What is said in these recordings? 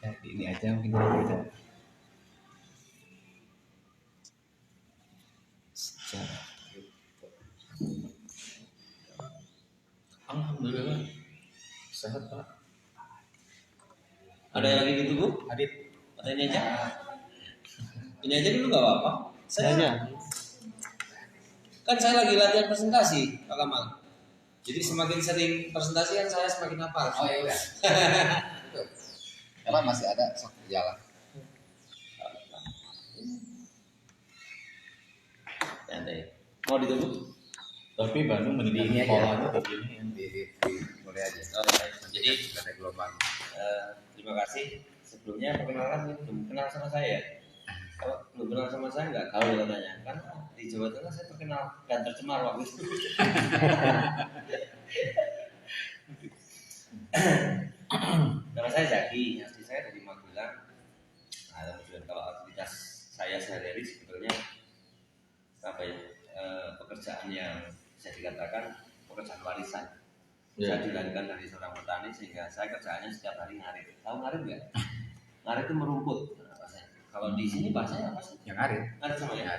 Ya, ini aja mungkin kita sejarah. Alhamdulillah Sehat Pak. ada yang lagi gitu Bu? Adit. Ada ini aja? Ini aja dulu nggak apa-apa. Saya Kan saya lagi latihan presentasi Pak Kamal. Jadi semakin sering presentasi kan saya semakin hafal. Oh iya udah. Emang masih ada sok jalan. Santai. Mau ditunggu? tapi Bandung Di ini mending aja. polanya begini kan. Di mulai aja. Oh, baik. Jadi Ada gelombang. terima kasih. Sebelumnya perkenalan ini belum kenal sama saya. Kalau belum kenal sama saya nggak tahu katanya. Kan di Jawa Tengah saya terkenal dan tercemar waktu itu. Nama saya Zaki, asli saya dari Magelang. Nah, kemudian kalau aktivitas saya sehari-hari sebetulnya apa ya, pekerjaan yang bisa dikatakan pekerjaan warisan. Saya dilahirkan dari seorang petani sehingga saya kerjaannya setiap hari ngarit. Tahu ngarit nggak? Ngarit itu merumput. Kalau di sini bahasanya apa sih? Yang hari. Ngarit sama ya.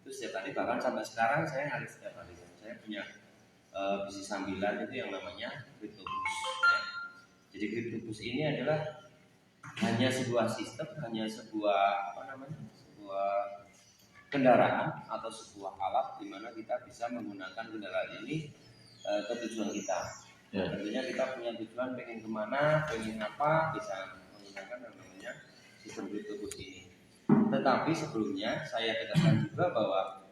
Itu setiap hari, bahkan sampai sekarang saya ngarit setiap hari. Saya punya bisnis sambilan itu yang namanya CryptoBus. Ya. Jadi CryptoBus ini adalah hanya sebuah sistem, hanya sebuah apa namanya, sebuah kendaraan atau sebuah alat di mana kita bisa menggunakan kendaraan ini ke tujuan kita. Ya. Tentunya kita punya tujuan pengen kemana, pengen apa, bisa menggunakan yang namanya sistem CryptoBus ini. Tetapi sebelumnya saya tegaskan juga bahwa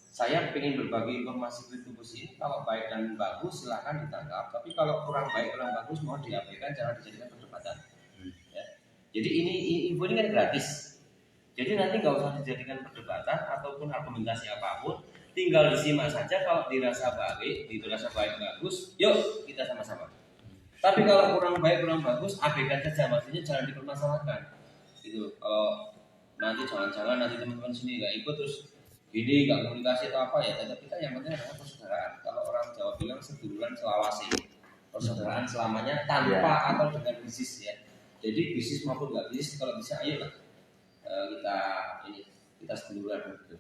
saya ingin berbagi informasi CryptoBus ini. Kalau baik dan bagus silahkan ditangkap, tapi kalau kurang baik kurang bagus mohon diabaikan, jangan dijadikan perdebatan. Ya. Jadi ini info ini kan gratis. Jadi nanti nggak usah dijadikan perdebatan ataupun argumentasi apapun, tinggal disimak saja. Kalau dirasa baik bagus, yuk kita sama-sama. Tapi kalau kurang baik kurang bagus, abaikan saja, maksudnya jangan dipermasalahkan. Itu kalau nanti jangan-jangan nanti teman-teman sini nggak ikut terus ini nggak komunikasi atau apa ya, tetap kita yang penting adalah persaudaraan. Kalau orang Jawa bilang seduluran selawase, persaudaraan selamanya tanpa atau dengan bisnis ya. Jadi bisnis maupun nggak bisnis kalau bisa ayolah kita seduluran gitu.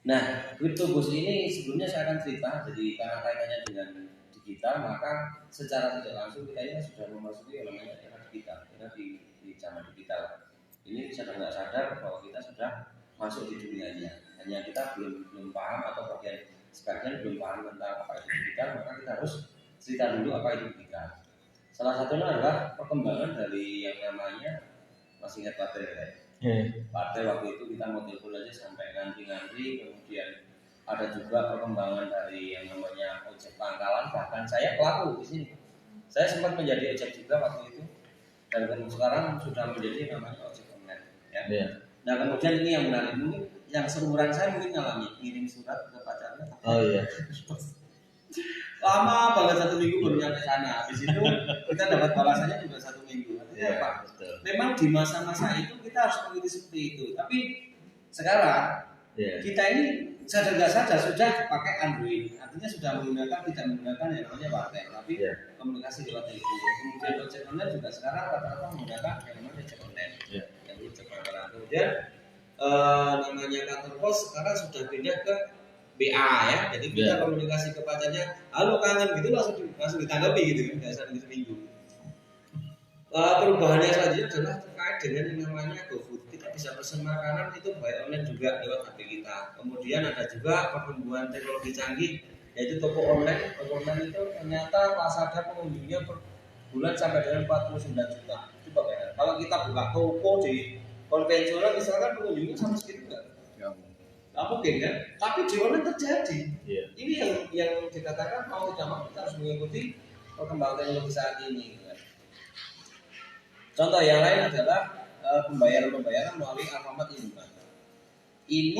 Nah, CryptoBus ini sebelumnya saya akan cerita. Jadi karena kaitannya dengan digital, maka secara tidak langsung kita ini sudah memasuki yang namanya era digital, era di zaman digital. Ini sadar nggak sadar bahwa kita sudah masuk di dunianya. Hanya kita belum paham atau sebagian belum paham tentang apa itu digital, maka kita harus cerita dulu apa itu digital. Salah satunya adalah perkembangan dari yang namanya, masih ingat baterai ya? Baterai waktu itu kita mau telepon aja sampai ngantri-ngantri. Kemudian ada juga perkembangan dari yang namanya ojek pangkalan. Bahkan saya pelaku di sini. Saya sempat menjadi ojek juga waktu itu. Dan sekarang sudah menjadi namanya ojek online. Ya. Nah kemudian ini yang menarik, mungkin yang seumuran saya mungkin ngalami kirim surat ke pacarnya. Oh iya. Lama banget 1 minggu baru nyampe sana. Habis itu kita dapat balasannya juga 1 minggu. Artinya apa? Memang di masa-masa itu kita harus mengikuti seperti itu. Tapi sekarang kita ini sadar nggak sadar sudah pakai Android. Artinya sudah tidak menggunakan yang namanya baterai, tapi komunikasi lewat telepon. Kemudian ojek online juga sekarang rata-rata menggunakan yang namanya ojek online. Yang ojek online. Kemudian namanya kantor pos sekarang sudah pindah ke BA ya. Jadi kita komunikasi ke pacarnya, halo kangen gitu langsung ditanggapi gitu kan, nggak usah seminggu. Perubahannya selanjutnya adalah terkait dengan yang namanya GoFood. Kita bisa pesan makanan itu baik online juga lewat HP kita. Kemudian ada juga pertumbuhan teknologi canggih, yaitu toko online. Toko online itu ternyata Lazada pengunjungnya per bulan sampai dengan 49 juta. Coba bayangkan, kalau kita buka toko di konvensional misalkan pengunjungnya sama segitu enggak? Nggak mungkin kan? Tapi di online terjadi. Ini yang dikatakan mau tidak mau kita harus mengikuti perkembangan teknologi saat ini. Contoh yang lain adalah pembayaran melalui Alfamart Indomaret. Ini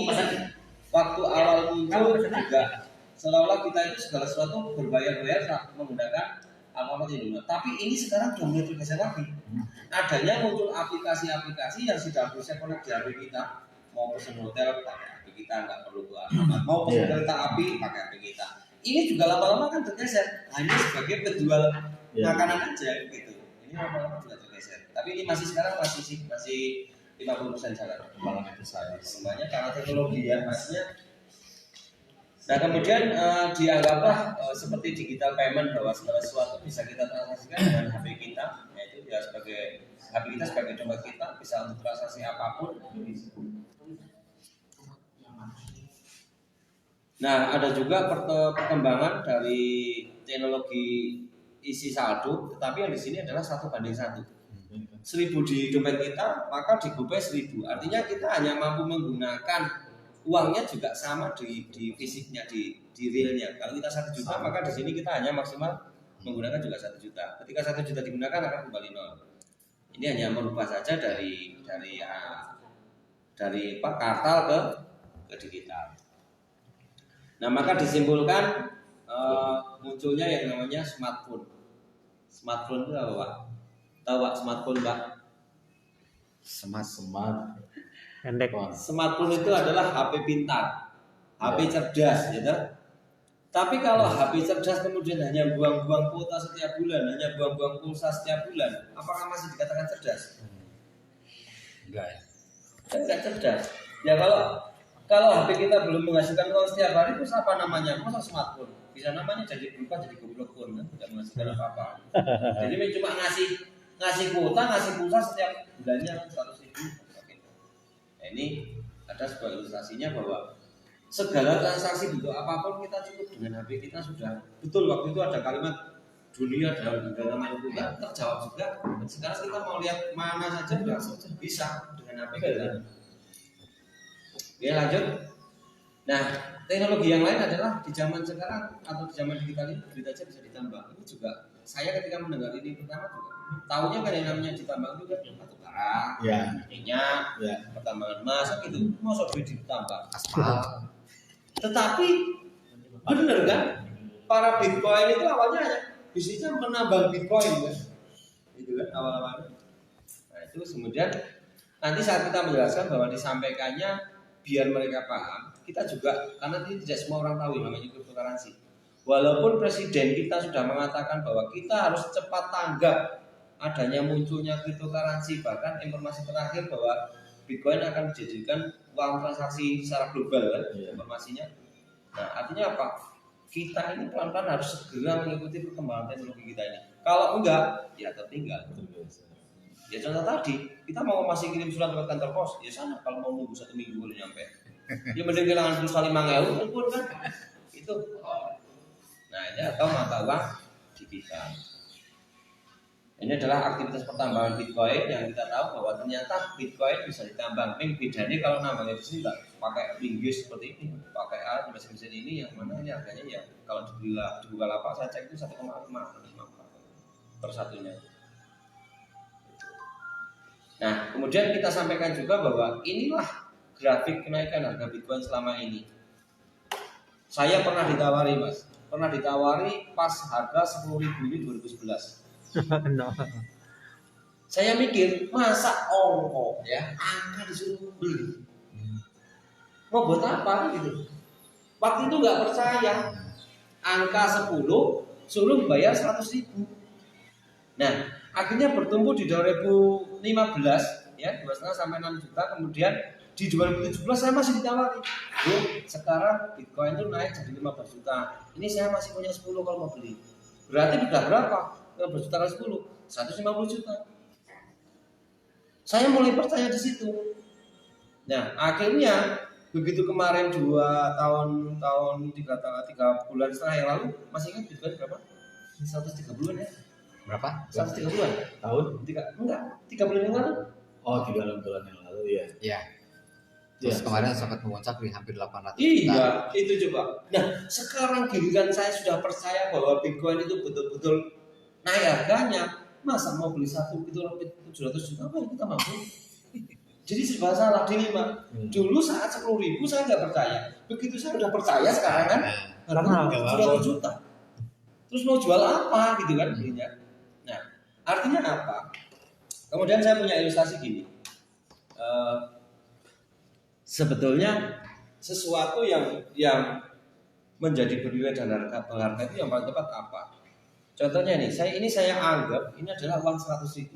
waktu awal muncul juga seolah-olah kita itu segala sesuatu berbayar menggunakan Alfamart Indomaret. Tapi ini sekarang sudah mulai bergeser lagi. Adanya muncul aplikasi-aplikasi yang sudah bisa connect di HP kita. Mau pesan hotel pakai HP kita, nggak perlu ke Alfamart. Mau pesan kereta api pakai HP kita. Ini juga lama-lama kan bergeser hanya sebagai penjual makanan aja gitu. ini lama-lama juga tergeser. Tapi ini masih sekarang masih 50% jalan. Perkembangan itu sadis. Semuanya karena teknologi ya, maksudnya. Nah kemudian dianggaplah seperti digital payment bahwa segala sesuatu bisa kita transaksikan dengan HP kita, yaitu ya sebagai HP kita sebagai dompet kita bisa untuk transaksi apapun. Nah ada juga perkembangan dari teknologi isi saldo, tetapi yang di sini adalah 1:1. 1.000 di dompet kita, maka di GoPay 1.000. Artinya kita hanya mampu menggunakan uangnya juga sama di fisiknya, di realnya. Kalau kita 1 juta, maka di sini kita hanya maksimal menggunakan juga 1 juta. Ketika 1 juta digunakan akan kembali 0. Ini hanya merubah saja dari kartal ke digital. Nah maka disimpulkan munculnya yang namanya smartphone. Smartphone itu apa Pak? Tahu Pak smartphone Pak? Smart. Pendek. Smartphone itu adalah HP pintar, HP cerdas, gitu. Tapi kalau HP cerdas kemudian hanya buang-buang kuota setiap bulan, hanya buang-buang pulsa setiap bulan, apakah masih dikatakan cerdas? Enggak ya. Kan nggak cerdas. Ya kalau HP kita belum menghasilkan uang setiap hari, itu apa namanya? Masa smartphone? Bisa namanya jadi berubah jadi goblok pun, kan? Tidak menghasilkan apa-apa. Jadi cuma ngasih kuota, ngasih pulsa setiap bulannya 100.000. Nah, ini ada sebuah ilustrasinya bahwa segala transaksi bentuk apapun kita cukup dengan HP kita sudah. Betul waktu itu ada kalimat dunia dalam genggaman manipulasi terjawab juga. Sekarang kita mau lihat mana saja bisa dengan HP kita. Oke lanjut. Nah teknologi yang lain adalah di zaman sekarang atau di zaman digital ini berita aja bisa ditambah. Ini juga saya ketika mendengar ini pertama juga tahunya kan yang namanya ditambang itu kan batu bara, minyak, pertambangan emas gitu. Masa duit ditambang Aspal. Tetapi benar kan para Bitcoin itu awalnya hanya bisnisnya menambang Bitcoin kan, itu kan awal-awalnya. Nah itu kemudian nanti saat kita menjelaskan bahwa disampaikannya biar mereka paham, kita juga karena ini tidak semua orang tahu yang namanya cryptocurrency. Walaupun presiden kita sudah mengatakan bahwa kita harus cepat tanggap adanya munculnya cryptocurrency, bahkan informasi terakhir bahwa Bitcoin akan dijadikan uang transaksi secara global kan informasinya. Nah artinya apa? Kita ini pelan-pelan harus segera mengikuti perkembangan teknologi kita ini. Kalau enggak, ya tertinggal. Ya contoh tadi, kita mau masih kirim surat ke kantor pos, ya sana kalau mau nunggu 1 minggu boleh nyampe. Ya mending kehilangan pulsa 5.000 pun kan. Itu. Nah ini atau mata uang digital. Ini adalah aktivitas pertambangan Bitcoin yang kita tahu bahwa ternyata Bitcoin bisa ditambang. Ini bedanya kalau nambangnya di sini nggak pakai linggis seperti ini, pakai alat mesin ini yang mana ini harganya ya kalau di Bukalapak saya cek itu 1,5 per satunya. Nah kemudian kita sampaikan juga bahwa inilah grafik kenaikan harga Bitcoin selama ini. Saya pernah ditawari Mas, pas harga 10.000 ini 2011. No. Saya mikir masa angka disuruh beli mau buat apa gitu. Waktu itu nggak percaya angka 10 suruh bayar 100.000. Nah akhirnya bertumbuh di 2015 ya 2,5 sampai 6 juta. Kemudian di 2017 saya masih ditawari, sekarang Bitcoin itu naik jadi 15 juta. Ini saya masih punya 10 kalau mau beli. Berarti udah berapa? 15 juta kali 10, 150 juta. Saya mulai percaya di situ. Nah, akhirnya begitu kemarin 2 tahun 3 bulan setengah yang lalu, masih ingat Bitcoin berapa? 130-an ya? Berapa? 130-an? Tahun? 3 bulan yang lalu? Oh, 3 bulan yang lalu ya. Iya. Terus kemarin sempat memuncak di hampir 800 juta. Iya, itu coba. Nah, sekarang giliran saya sudah percaya bahwa Bitcoin itu betul-betul naik harganya. Masa mau beli satu itu 700 juta apa kita mampu? Jadi serba salah dilema. Dulu saat 10.000 saya nggak percaya. Begitu saya udah percaya sekarang kan harganya 700 juta. Terus mau jual apa gitu kan belinya? Nah, artinya apa? Kemudian saya punya ilustrasi gini. Sebetulnya sesuatu yang menjadi bernilai dan berharga itu yang paling tepat apa? Contohnya nih, saya anggap ini adalah uang 100.000.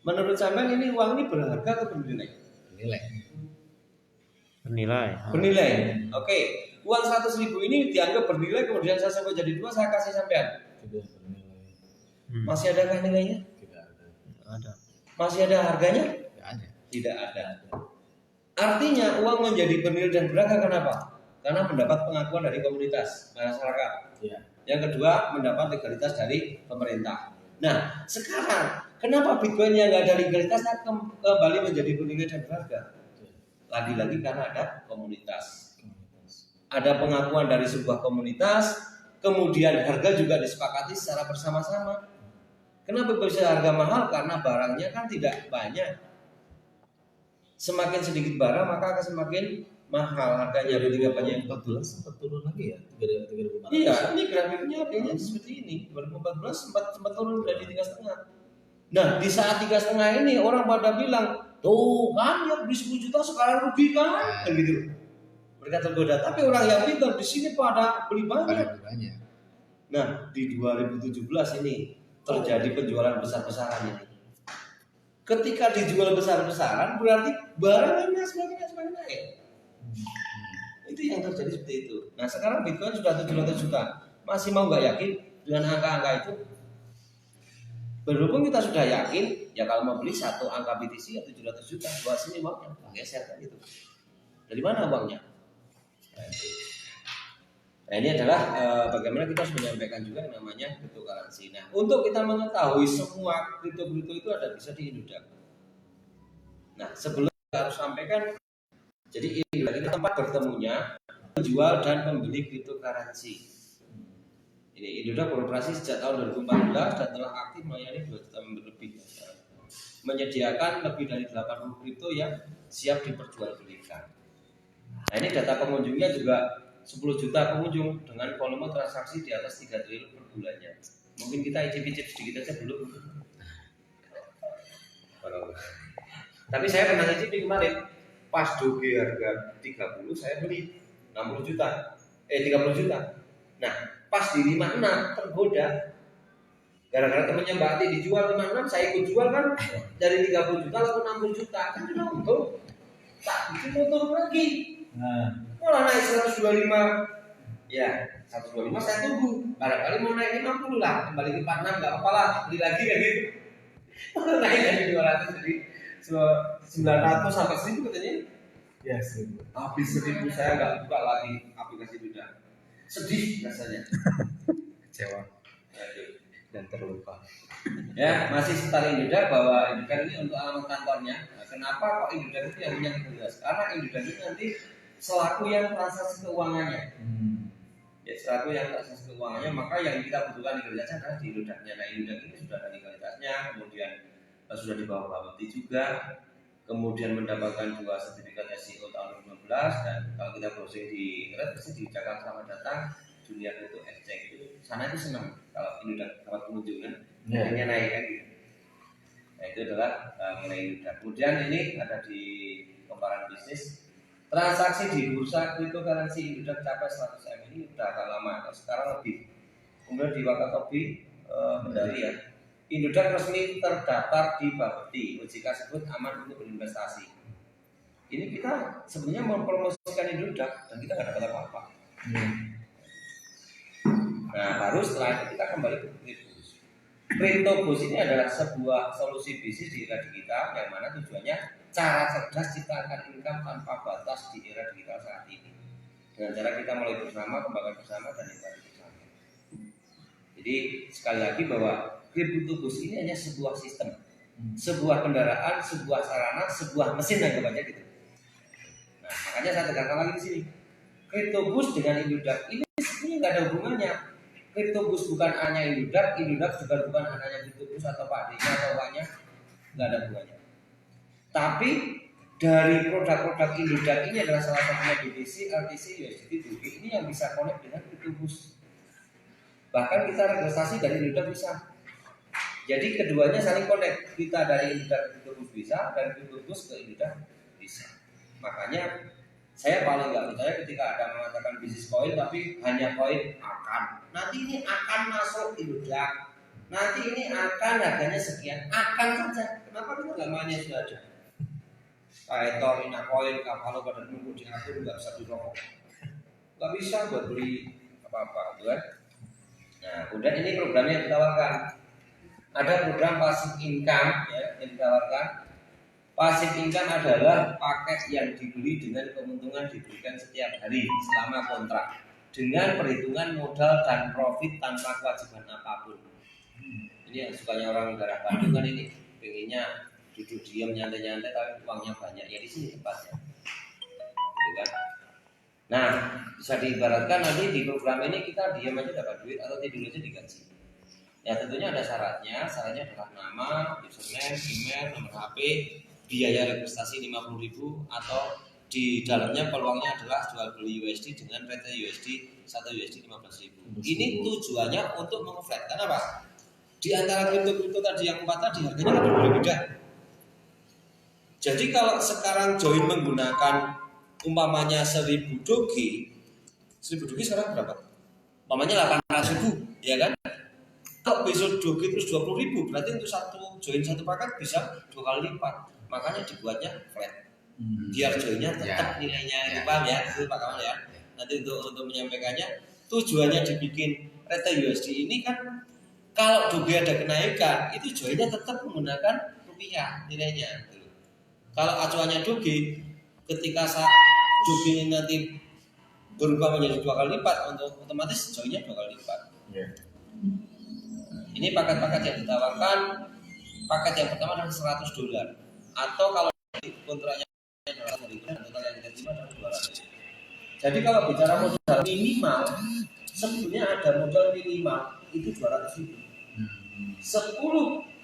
Menurut sampean ini uang ini berharga atau bernilai? Nilai. Bernilai. Bernilai. Oke. Uang 100.000 ini dianggap bernilai, kemudian saya sampai jadi 2, saya kasih sampean. Tidak bernilai. Masih adakah nilainya? Tidak ada. Ada. Masih ada harganya? Nggak ada. Tidak ada. Artinya uang menjadi bernilai dan berharga kenapa? Karena mendapat pengakuan dari komunitas masyarakat. Iya. Yang kedua, mendapat legalitas dari pemerintah. Nah, sekarang kenapa Bitcoin yang nggak ada legalitasnya kembali menjadi bernilai dan berharga? Lagi-lagi karena ada komunitas. Ada pengakuan dari sebuah komunitas, kemudian harga juga disepakati secara bersama-sama. Kenapa bisa harga mahal? Karena barangnya kan tidak banyak. Semakin sedikit barang maka akan semakin mahal harganya. Ketika banyak 14 sempat turun lagi ya, 3.500. Iya, ini grafiknya kayaknya seperti ini. 2014 sempat turun dari 3,5. Nah, di saat 3,5 ini orang pada bilang, tuh kan yang beli 10 juta sekarang rugi kan? Kan gitu. Mereka tergoda. Tapi orang yang pintar di sini pada beli banyak. Pada banyak. Nah, di 2017 ini terjadi penjualan besar-besaran ini. Ketika dijual besar-besaran berarti barangnya semakin naik. Itu yang terjadi seperti itu. Nah, sekarang Bitcoin sudah 700 juta. Masih mau nggak yakin dengan angka-angka itu? Berhubung kita sudah yakin, ya kalau mau beli satu angka BTC ya 700 juta, buat sini uangnya, geser kan gitu. Dari mana uangnya? Nah, ini adalah bagaimana kita harus menyampaikan juga yang namanya cryptocurrency. Nah, untuk kita mengetahui semua kripto itu ada bisa di Indodax. Nah, sebelum kita harus sampaikan, jadi ini lagi tempat bertemunya penjual dan pembeli cryptocurrency. Ini Indodax beroperasi sejak tahun 2014 dan telah aktif melayani 2 juta member lebih. Menyediakan lebih dari 80 kripto yang siap diperjualbelikan. Nah, ini data pengunjungnya juga 10 juta pengunjung dengan volume transaksi di atas 3 triliun per bulannya. Mungkin kita icip-icip sedikit aja belum. Tapi saya pernah icip kemarin. Pas doge harga 30 saya beli 60 juta. 30 juta. Nah, pas di 56 tergoda. Gara-gara temannya Mbak Ati dijual 56, saya ikut jual kan dari 30 juta lalu 60 juta. Kan sudah untung. Tak bikin motor lagi. Nah, Malah naik 125. Ya, 125 saya tunggu. Barangkali mau naik 50 lah, kembali ke 46 enggak apa-apa lah, beli lagi kayak gitu. Naik dari 200 jadi 900 sampai 1000 katanya. ya sih. Habis 1000 saya enggak buka lagi aplikasi Indodax. Sedih rasanya. Kecewa Aduh. dan terluka. Ya, masih seputar Indodax bahwa Indodax ini untuk alamat kantornya. Nah, kenapa kok Indodax itu yang punya legalitas? Karena Indodax itu nanti selaku yang transaksi keuangannya. Ya, selaku yang transaksi keuangannya, maka yang kita butuhkan legalitasnya adalah di Indodax-nya. Nah, Indodax ini sudah ada legalitasnya, kemudian sudah dibawa Bapepti juga, kemudian mendapatkan 2 sertifikat SEO tahun 2015, dan kalau kita browsing di internet pasti diucapkan selamat datang dunia itu exchange itu sana itu senang kalau Indodax dapat pengunjung kan, harganya naik kan gitu. Nah, itu adalah mengenai Indodax. Kemudian ini ada di komparan bisnis. Transaksi di bursa cryptocurrency Indodax capai 100 M ini sudah agak lama, sekarang lebih. Kemudian di Wakatobi Kendari ya, Indodax resmi terdaftar di Bapepti, OJK sebut aman untuk berinvestasi. Ini kita sebenarnya mempromosikan Indodax dan kita nggak dapat apa-apa. Nah, harus setelah itu kita kembali ke CryptoBus. CryptoBus ini adalah sebuah solusi bisnis di era digital yang mana tujuannya cara cerdas ciptakan income tanpa batas di era digital saat ini. Dengan cara kita mulai bersama, kembangkan bersama, dan investasi bersama. Jadi sekali lagi bahwa CryptoBus ini hanya sebuah sistem, sebuah kendaraan, sebuah sarana, sebuah mesin yang kebaca gitu. Nah, makanya saya tegaskan lagi di sini. CryptoBus dengan Indodax ini sebenarnya nggak ada hubungannya. CryptoBus bukan anaknya Indodax, Indodax juga bukan anaknya CryptoBus atau Pak D-nya atau Pak-nya, nggak ada hubungannya. Tapi dari produk-produk Indodax ini adalah salah satunya BTC, RTC, USDT, DOGE ini yang bisa connect dengan CryptoBus. Bahkan kita registrasi dari Indodax bisa. Jadi keduanya saling connect. Kita dari Indodax ke CryptoBus bisa, dari CryptoBus ke Indodax bisa. Makanya Saya paling nggak percaya ketika ada mengatakan bisnis koin tapi hanya koin akan. Nanti ini akan masuk Indodax. Nanti ini akan harganya sekian. Akan saja. Kenapa kita nggak mainnya sudah ada? Kayak Torina koin, Kapalo pada nunggu di akun nggak bisa dirokok. Nggak bisa buat beli apa-apa, gitu kan? Nah, kemudian ini programnya yang ditawarkan. Ada program passive income ya, yang ditawarkan. Passive income adalah paket yang dibeli dengan keuntungan diberikan setiap hari selama kontrak dengan perhitungan modal dan profit tanpa kewajiban apapun. Ini yang sukanya orang negara Bandung kan ini, pengennya duduk diam nyantai-nyantai tapi uangnya banyak ya di sini tempatnya, gitu kan? Nah, bisa diibaratkan nanti di program ini kita diam aja dapat duit atau tidur aja digaji. Ya tentunya ada syaratnya. Syaratnya adalah nama, username, email, nomor HP, biaya registrasi 50.000 atau di dalamnya peluangnya adalah jual beli USD dengan rate USD 1 USD 15.000. Ini tujuannya untuk mengflatkan apa? Di antara kripto-kripto tadi yang 4 tadi harganya kan berbeda. Jadi kalau sekarang join menggunakan umpamanya 1.000 doge, 1.000 doge sekarang berapa? Umpamanya 800.000, ya kan? Kalau besok doge terus 20.000, berarti untuk join satu paket bisa 2 kali lipat. Makanya dibuatnya flat. Biar joinnya tetap nilainya, itu paham ya? Itu Pak Kamal ya. Nanti untuk menyampaikannya, tujuannya dibikin rate USD ini kan kalau doge ada kenaikan, itu joinnya tetap menggunakan rupiah nilainya. Kalau acuannya doge, ketika doge ini nanti berubah menjadi 2 kali lipat, untuk otomatis joinnya 2 kali lipat. Ini paket-paket yang ditawarkan. Paket yang pertama adalah $100, atau kalau kontraknya adalah hari itu, total yang diterima adalah 200. Jadi kalau bicara modal minimal, sebetulnya ada modal minimal itu 200.000. 10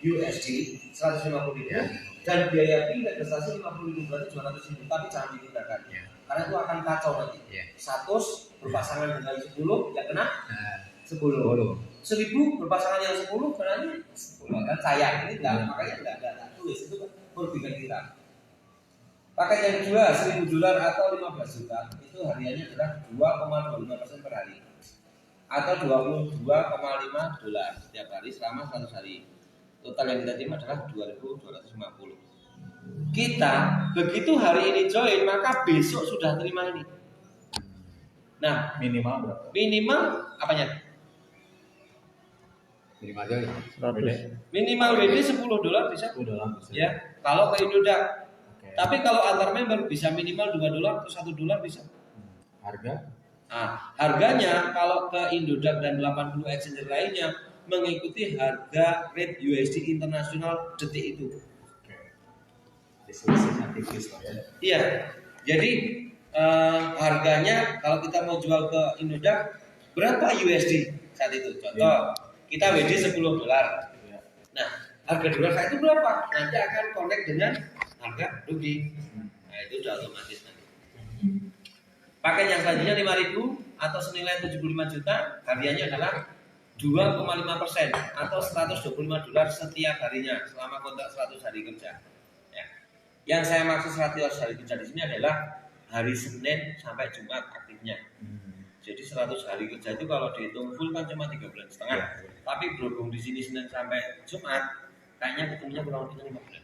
USD 150.000 dan biaya fee registrasi 50.000, berarti 200.000. Tapi jangan digunakan karena itu akan kacau nanti. 100 berpasangan dengan 10 ya kena 10. 1.000 berpasangan yang 10 berarti 10. Kan sayang ini enggak, makanya enggak tulis itu perbincangan kita. Paket yang kedua $1.000 atau 15 juta itu hariannya adalah 2,25% per hari atau $22,5 setiap hari selama 100 hari. Total yang kita terima adalah 2.250. Kita begitu hari ini join maka besok sudah terima ini. Nah, Minimal berapa? minimal apanya? Minimal join. Minimal WD $10 bisa. $10 bisa. Ya, kalau ke Indodax. Oke. Tapi kalau antar member bisa minimal $2 atau $1 bisa. Harga? Nah, harganya kalau ke Indodax dan 80 exchange lainnya mengikuti harga rate USD internasional detik itu. Oke. Selisihnya tipis lah ya. Iya. Jadi harganya kalau kita mau jual ke Indodax berapa USD saat itu? Contoh, kita WD $10. Nah, harga dolar saat itu berapa? Nanti akan connect dengan harga doge. Nah, itu sudah otomatis nanti. Paket yang selanjutnya 5.000 atau senilai 75 juta, hariannya adalah 2,5% atau $125 setiap harinya selama kontrak 100 hari kerja. Ya. Yang saya maksud 100 hari kerja di sini adalah hari Senin sampai Jumat aktifnya. Jadi 100 hari kerja itu kalau dihitung full kan cuma 3,5 bulan. Tapi berhubung di sini Senin sampai Jumat, kayaknya ketemunya kurang lebih 5 bulan.